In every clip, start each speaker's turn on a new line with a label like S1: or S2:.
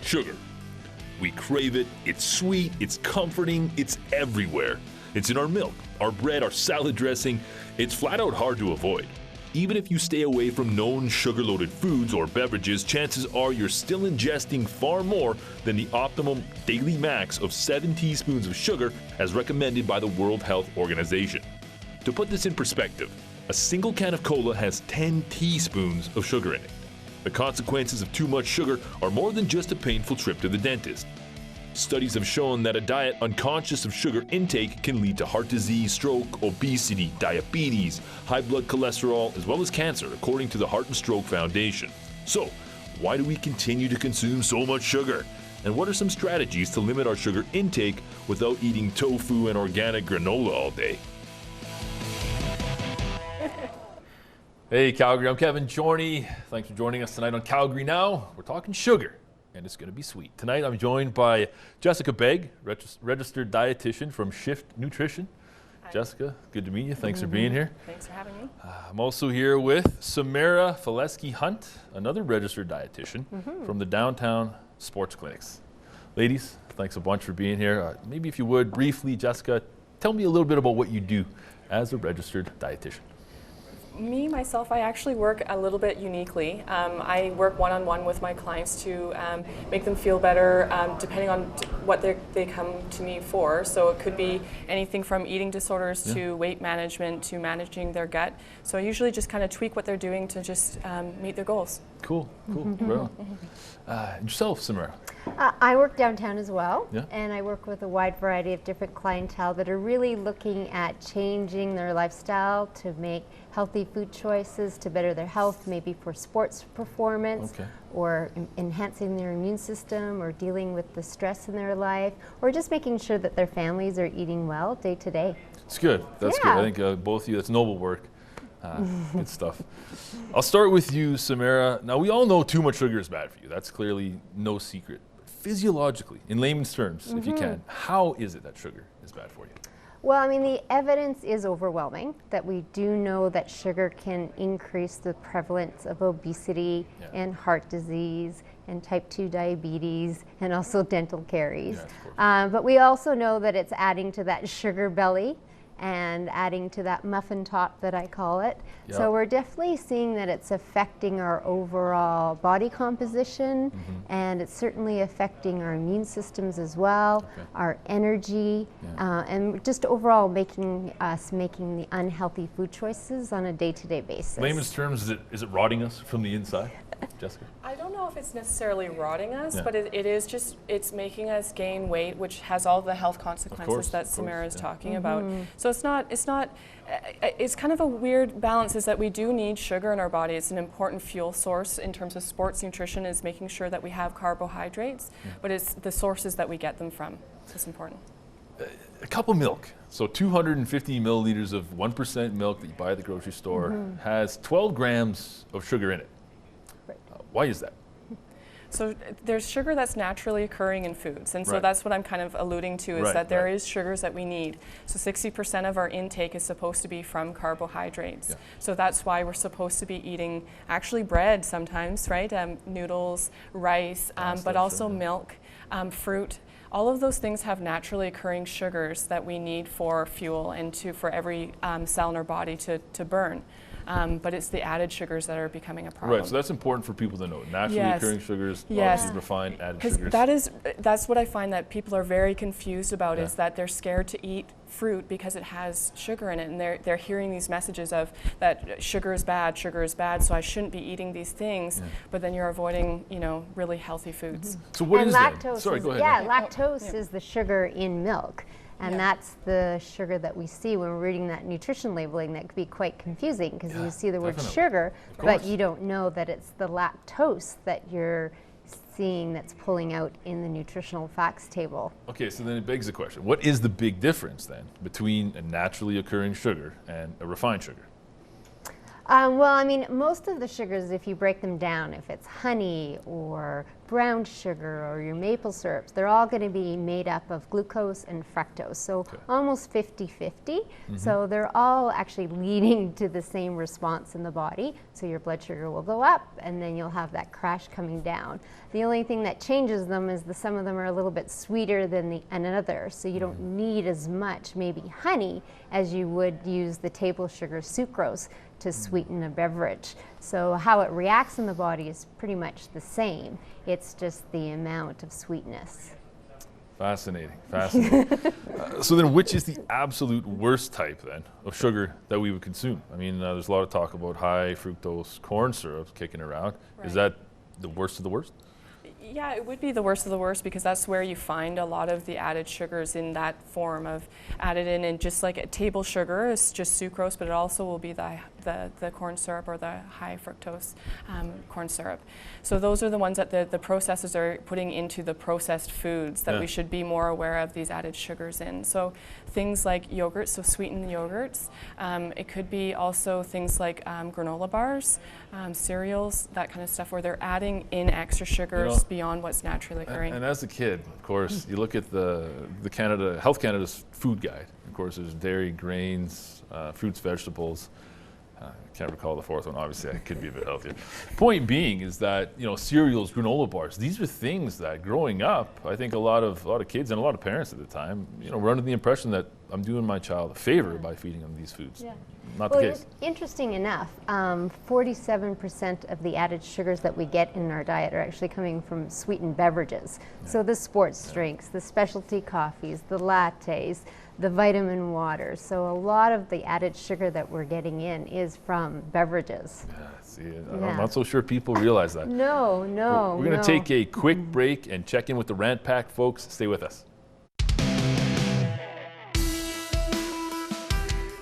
S1: Sugar. We crave it, it's sweet, it's comforting, it's everywhere. It's in our milk, our bread, our salad dressing. It's flat out hard to avoid. Even if you stay away from known sugar-loaded foods or beverages, chances are you're still ingesting far more than the optimum daily max of 7 teaspoons of sugar as recommended by the World Health Organization. To put this in perspective, a single can of cola has 10 teaspoons of sugar in it. The consequences of too much sugar are more than just a painful trip to the dentist. Studies have shown that a diet unconscious of sugar intake can lead to heart disease, stroke, obesity, diabetes, high blood cholesterol, as well as cancer, according to the Heart and Stroke Foundation. So, why do we continue to consume so much sugar? And what are some strategies to limit our sugar intake without eating tofu and organic granola all day? Hey Calgary, I'm Kevin Jorney. Thanks for joining us tonight on Calgary Now. We're talking sugar, and it's going to be sweet. Tonight I'm joined by Jessica Begg, registered dietitian from Shift Nutrition.
S2: Hi.
S1: Jessica, good to meet you. Thanks for being here.
S2: Thanks for having me.
S1: I'm also here with Samara Faleski-Hunt, another registered dietitian from the Downtown Sports Clinics. Ladies, thanks a bunch for being here. Maybe if you would, briefly, Jessica, tell me a little bit about what you do as a registered dietitian.
S2: Me, myself, I actually work a little bit uniquely. I work one-on-one with my clients to make them feel better depending on what they come to me for. So it could be anything from eating disorders to weight management to managing their gut. So I usually just kind of tweak what they're doing to just meet their goals.
S1: Cool. Well, yourself, Samara?
S3: I work downtown as well,
S1: Yeah.
S3: and I work with a wide variety of different clientele that are really looking at changing their lifestyle to make healthy food choices to better their health, maybe for sports performance, or enhancing their immune system, or dealing with the stress in their life, or just making sure that their families are eating well day to day.
S1: It's good. That's good. I think both of you, that's noble work. Good stuff. I'll start with you, Samara. Now, we all know too much sugar is bad for you. That's clearly no secret. Physiologically, in layman's terms, if you can, how is it that sugar is bad for you?
S3: Well, I mean, the evidence is overwhelming that we do know that sugar can increase the prevalence of obesity and heart disease and type 2 diabetes and also dental caries. But we also know that it's adding to that sugar belly and adding to that muffin top that I call it. So we're definitely seeing that it's affecting our overall body composition, and it's certainly affecting our immune systems as well, our energy, and just overall making the unhealthy food choices on a day-to-day basis.
S1: Layman's terms, is it rotting us from the inside, Jessica?
S2: I don't know if it's necessarily rotting us, but it is just, it's making us gain weight, which has all the health consequences that Samara is talking about. So it's kind of a weird balance, is that we do need sugar in our body. It's an important fuel source in terms of sports nutrition, is making sure that we have carbohydrates, but it's the sources that we get them from. It's important.
S1: A cup of milk, so 250 milliliters of 1% milk that you buy at the grocery store has 12 grams of sugar in it. Why is that?
S2: So there's sugar that's naturally occurring in foods, and so that's what I'm kind of alluding to, is that there is sugars that we need. So 60% of our intake is supposed to be from carbohydrates. So that's why we're supposed to be eating actually bread sometimes, right? Noodles, rice, but also milk, fruit. All of those things have naturally occurring sugars that we need for fuel and for every cell in our body to burn. But it's the added sugars that are becoming a problem.
S1: Right, so that's important for people to know. Naturally occurring sugars, obviously refined added sugars.
S2: That's what I find that people are very confused about, is that they're scared to eat fruit because it has sugar in it, and they're hearing these messages of that sugar is bad, so I shouldn't be eating these things, but then you're avoiding, really healthy foods.
S1: So what is
S3: lactose
S1: that? Sorry, go ahead.
S3: Yeah, lactose is the sugar in milk. And that's the sugar that we see when we're reading that nutrition labeling. That could be quite confusing, because you see the word sugar, but you don't know that it's the lactose that you're seeing that's pulling out in the nutritional facts table.
S1: Okay, so then it begs the question, what is the big difference then between a naturally occurring sugar and a refined sugar?
S3: Well, I mean, most of the sugars, if you break them down, if it's honey or brown sugar or your maple syrups, they're all going to be made up of glucose and fructose, so almost 50-50. So they're all actually leading to the same response in the body. So your blood sugar will go up, and then you'll have that crash coming down. The only thing that changes them is some of them are a little bit sweeter than another, so you don't need as much, maybe honey, as you would use the table sugar sucrose to sweeten a beverage. So how it reacts in the body is pretty much the same. It's just the amount of sweetness.
S1: Fascinating, fascinating. So then which is the absolute worst type then of sugar that we would consume? I mean, there's a lot of talk about high fructose corn syrup kicking around. Right. Is that the worst of the worst?
S2: Yeah, it would be the worst of the worst, because that's where you find a lot of the added sugars in that form of added in. And just like a table sugar is just sucrose, but it also will be the corn syrup or the high fructose corn syrup. So those are the ones that the processors are putting into the processed foods that we should be more aware of these added sugars in. So things like yogurts, so sweetened yogurts. It could be also things like granola bars, cereals, that kind of stuff, where they're adding in extra sugars beyond what's naturally occurring.
S1: And as a kid, of course, you look at the Health Canada's food guide. Of course, there's dairy, grains, fruits, vegetables. I can't recall the fourth one. Obviously, I could be a bit healthier. Point being is that, you know, cereals, granola bars, these were things that growing up, I think a lot of kids and a lot of parents at the time, you know, were under the impression that I'm doing my child a favor by feeding them these foods. Yeah. Not the case.
S3: Interesting enough, 47% of the added sugars that we get in our diet are actually coming from sweetened beverages. So the sports drinks, the specialty coffees, the lattes, the vitamin water. So a lot of the added sugar that we're getting in is from beverages.
S1: Yeah, see, I'm not so sure people realize that.
S3: No.
S1: We're going to take a quick break and check in with the Rant Pack folks. Stay with us.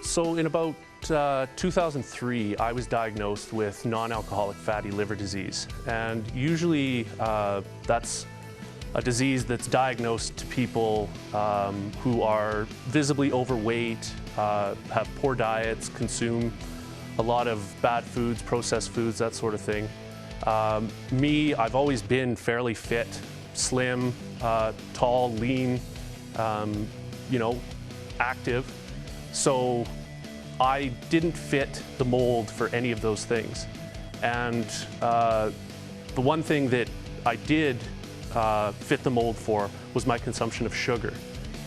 S4: So in about 2003, I was diagnosed with non-alcoholic fatty liver disease. And usually that's a disease that's diagnosed to people who are visibly overweight, have poor diets, consume a lot of bad foods, processed foods, that sort of thing. Me, I've always been fairly fit, slim, tall, lean, you know, active. So I didn't fit the mold for any of those things. And the one thing that I did fit the mold for was my consumption of sugar.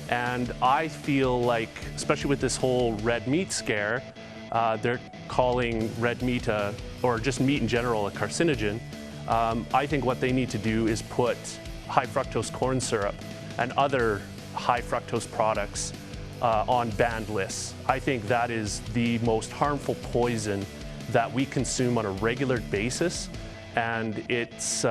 S4: And I feel like, especially with this whole red meat scare, they're calling red meat, or just meat in general, a carcinogen. I think what they need to do is put high fructose corn syrup and other high fructose products on banned lists. I think that is the most harmful poison that we consume on a regular basis, and it's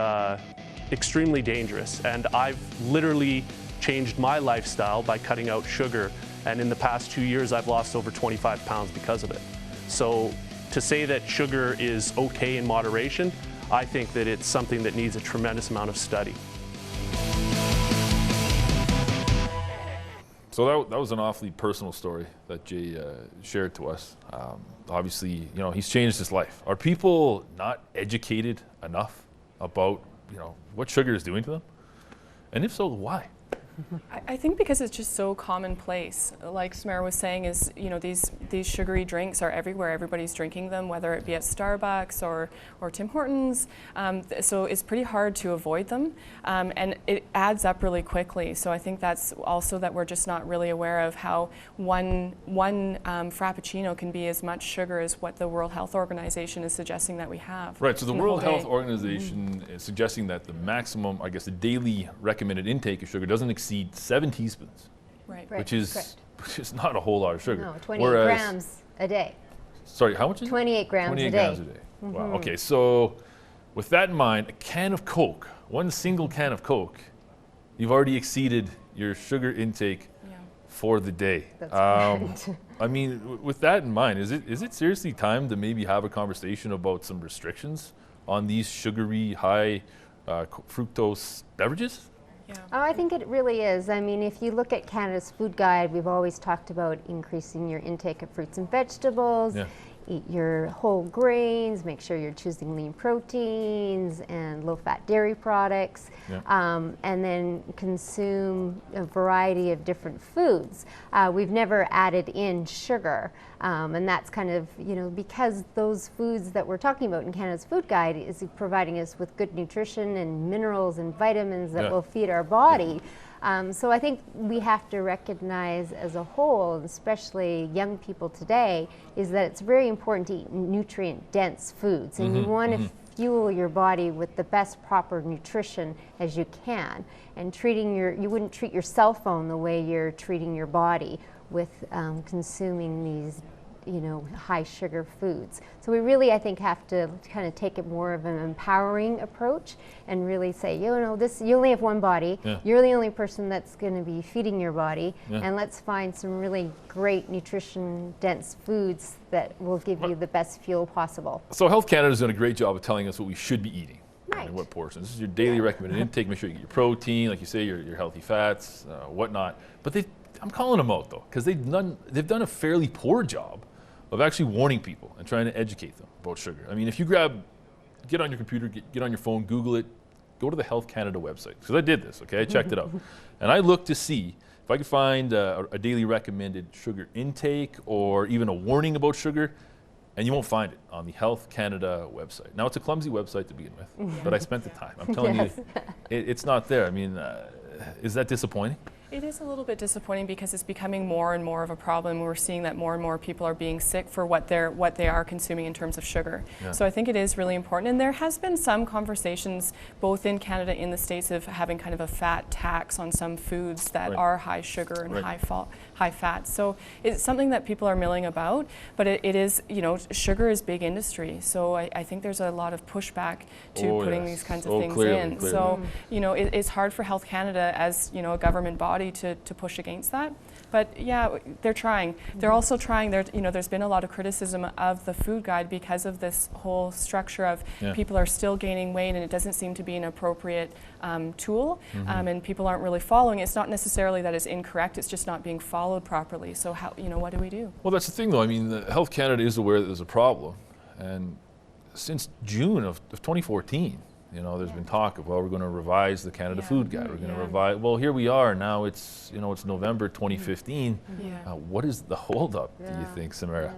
S4: extremely dangerous. And I've literally changed my lifestyle by cutting out sugar, and in the past 2 years I've lost over 25 pounds because of it. So to say that sugar is okay in moderation, I think that it's something that needs a tremendous amount of study.
S1: So that was an awfully personal story that Jay shared to us. Obviously, you know, he's changed his life. Are people not educated enough about, you know, what sugar is doing to them? And if so, why?
S2: I think because it's just so commonplace. Like Samara was saying, is, you know, these sugary drinks are everywhere. Everybody's drinking them, whether it be at Starbucks or Tim Hortons. So it's pretty hard to avoid them, and it adds up really quickly. So I think that's also that we're just not really aware of how one Frappuccino can be as much sugar as what the World Health Organization is suggesting that we have.
S1: Right. So the World Health Organization is suggesting that the maximum, I guess, the daily recommended intake of sugar doesn't exceed 7 teaspoons,
S2: right.
S1: which is not a whole lot of sugar.
S3: No, 28 grams a day.
S1: Sorry, how much is it?
S3: 28 grams
S1: 28
S3: a day.
S1: grams a day. Wow. Okay, so with that in mind, a can of Coke, one single can of Coke, you've already exceeded your sugar intake for the day.
S3: That's correct.
S1: I mean, with that in mind, is it seriously time to maybe have a conversation about some restrictions on these sugary, high fructose beverages?
S2: Yeah.
S3: Oh, I think it really is. I mean, if you look at Canada's food guide, we've always talked about increasing your intake of fruits and vegetables, eat your whole grains, make sure you're choosing lean proteins and low-fat dairy products, and then consume a variety of different foods. We've never added in sugar, and that's kind of, because those foods that we're talking about in Canada's Food Guide is providing us with good nutrition and minerals and vitamins that will feed our body. So I think we have to recognize as a whole, especially young people today, is that it's very important to eat nutrient-dense foods, and you want to fuel your body with the best proper nutrition as you can. And you wouldn't treat your cell phone the way you're treating your body with consuming these high sugar foods. So we really, I think, have to kind of take it more of an empowering approach and really say, you only have one body. You're the only person that's going to be feeding your body, and let's find some really great nutrition-dense foods that will give you the best fuel possible.
S1: So Health Canada's done a great job of telling us what we should be eating.
S3: Right.
S1: And what portions. This is your daily recommended intake. Make sure you get your protein, like you say, your healthy fats, whatnot. But I'm calling them out, though, because they've done a fairly poor job of actually warning people and trying to educate them about sugar. I mean, if you get on your computer, get on your phone, Google it, go to the Health Canada website. Because I did this, okay? I checked it out. And I looked to see if I could find a daily recommended sugar intake or even a warning about sugar, and you won't find it on the Health Canada website. Now, it's a clumsy website to begin with, but I spent the time. I'm telling you, it's not there. I mean, is that disappointing?
S2: It is a little bit disappointing because it's becoming more and more of a problem. We're seeing that more and more people are being sick for what they are consuming in terms of sugar. So I think it is really important. And there has been some conversations both in Canada and in the States of having kind of a fat tax on some foods that are high sugar and high fat. So it's something that people are milling about, but it is, sugar is big industry. So I think there's a lot of pushback to putting these kinds of things in. So, it's hard for Health Canada as, a government body to push against that. But yeah, they're trying. They're also trying. There's been a lot of criticism of the food guide because of this whole structure of people are still gaining weight and it doesn't seem to be an appropriate tool, and people aren't really following. It's not necessarily that it's incorrect. It's just not being followed properly. So how, what do we do?
S1: Well, that's the thing, though. I mean, Health Canada is aware that there's a problem, and since June of 2014. There's been talk of, we're going to revise the Canada Food Guide. We're going to revise. Well, here we are now. It's it's November 2015. What is the holdup? Do you think, Samara?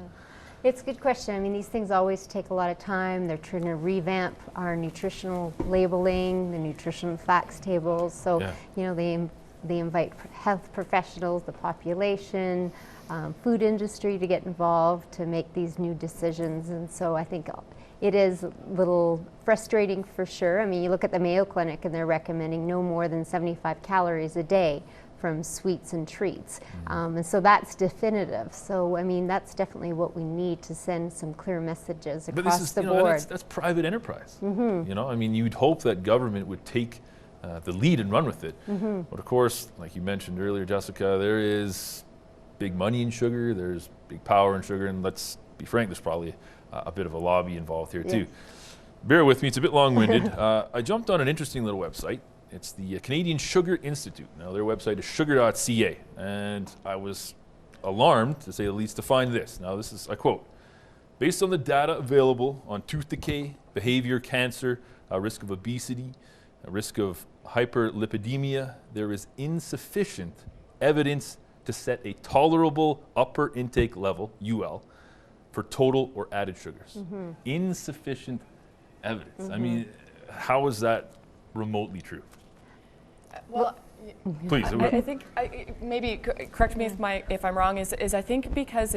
S3: It's a good question. I mean, these things always take a lot of time. They're trying to revamp our nutritional labeling, the nutrition facts tables. So they invite health professionals, the population, food industry to get involved to make these new decisions. And so I think it is a little frustrating for sure. I mean, you look at the Mayo Clinic and they're recommending no more than 75 calories a day from sweets and treats. And so that's definitive. So, I mean, that's definitely what we need to send some clear messages across the board.
S1: That's private enterprise. I mean, you'd hope that government would take the lead and run with it. But of course, like you mentioned earlier, Jessica, there is big money in sugar, there's big power in sugar, and let's be frank, there's probably a bit of a lobby involved here too. Bear with me, it's a bit long-winded. I jumped on an interesting little website. It's the Canadian Sugar Institute. Now, their website is sugar.ca, and I was alarmed, to say the least, to find this. Now, this is, I quote, based on the data available on tooth decay, behavior, cancer, risk of obesity, risk of hyperlipidemia, there is insufficient evidence to set a tolerable upper intake level, UL, for total or added sugars. Insufficient evidence. I mean, how is that remotely true?
S2: Well,
S1: please.
S2: I think maybe correct me if I'm wrong. Is I think because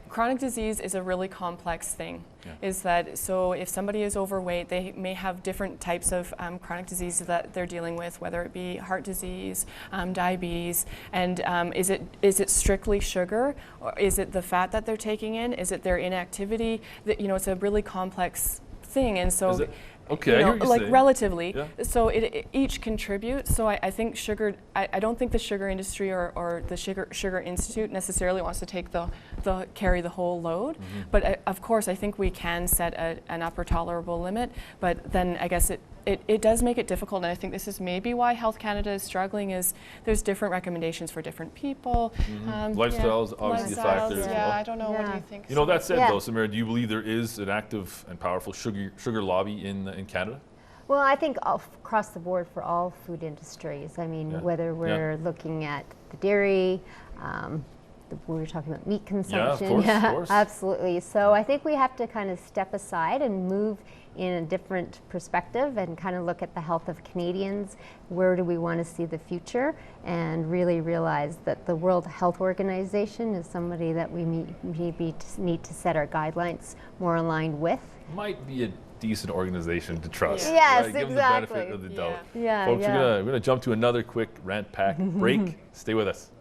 S2: chronic disease is a really complex thing. Is that so? If somebody is overweight, they may have different types of chronic diseases that they're dealing with, whether it be heart disease, diabetes, and is it strictly sugar, or is it the fat that they're taking in? Is it their inactivity? That it's a really complex thing, and so.
S1: Okay, I hear what you're saying.
S2: Relatively. So it each contributes. So I think sugar. I don't think the sugar industry or the Sugar Institute necessarily wants to carry the whole load. But of course, I think we can set an upper tolerable limit. But then I guess it it does make it difficult, and I think this is maybe why Health Canada is struggling, is there's different recommendations for different people.
S1: Lifestyle is obviously a factor as well.
S2: Yeah, I don't know. What do you think?
S1: You know, that said, though, Samira, do you believe there is an active and powerful sugar lobby in Canada?
S3: Well, I think across the board for all food industries. I mean, whether we're looking at the dairy, we were talking about meat consumption.
S1: Yeah, of course.
S3: Absolutely. So I think we have to kind of step aside and move in a different perspective and kind of look at the health of Canadians. Where do we want to see the future? And really realize that the World Health Organization is somebody that we maybe need to set our guidelines more aligned with.
S1: Might be a decent organization to trust.
S3: Yes,
S1: right? Give
S3: exactly.
S1: them the benefit of the doubt.
S3: Yeah,
S1: Folks, we're gonna jump to another quick rant pack break. Stay with us.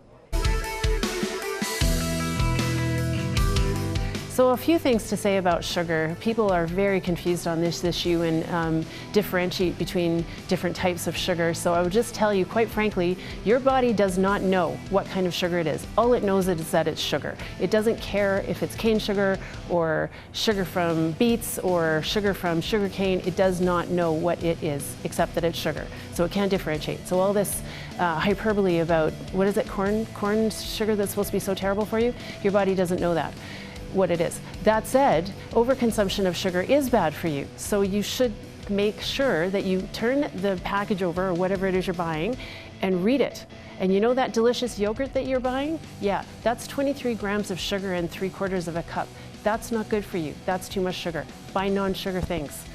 S5: So a few things to say about sugar. People are very confused on this issue and differentiate between different types of sugar. So I would just tell you, quite frankly, your body does not know what kind of sugar it is. All it knows is that it's sugar. It doesn't care if it's cane sugar or sugar from beets or sugar from sugar cane. It does not know what it is, except that it's sugar. So it can't differentiate. So all this hyperbole about, what is it, corn sugar that's supposed to be so terrible for you? Your body doesn't know that. What it is. That said, overconsumption of sugar is bad for you. So you should make sure that you turn the package over or whatever it is you're buying and read it. And you know that delicious yogurt that you're buying? Yeah, that's 23 grams of sugar in 3/4 of a cup. That's not good for you. That's too much sugar. Buy non-sugar things.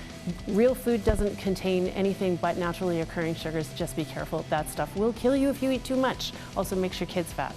S5: Real food doesn't contain anything but naturally occurring sugars. Just be careful. That stuff will kill you if you eat too much. Also makes your kids fat.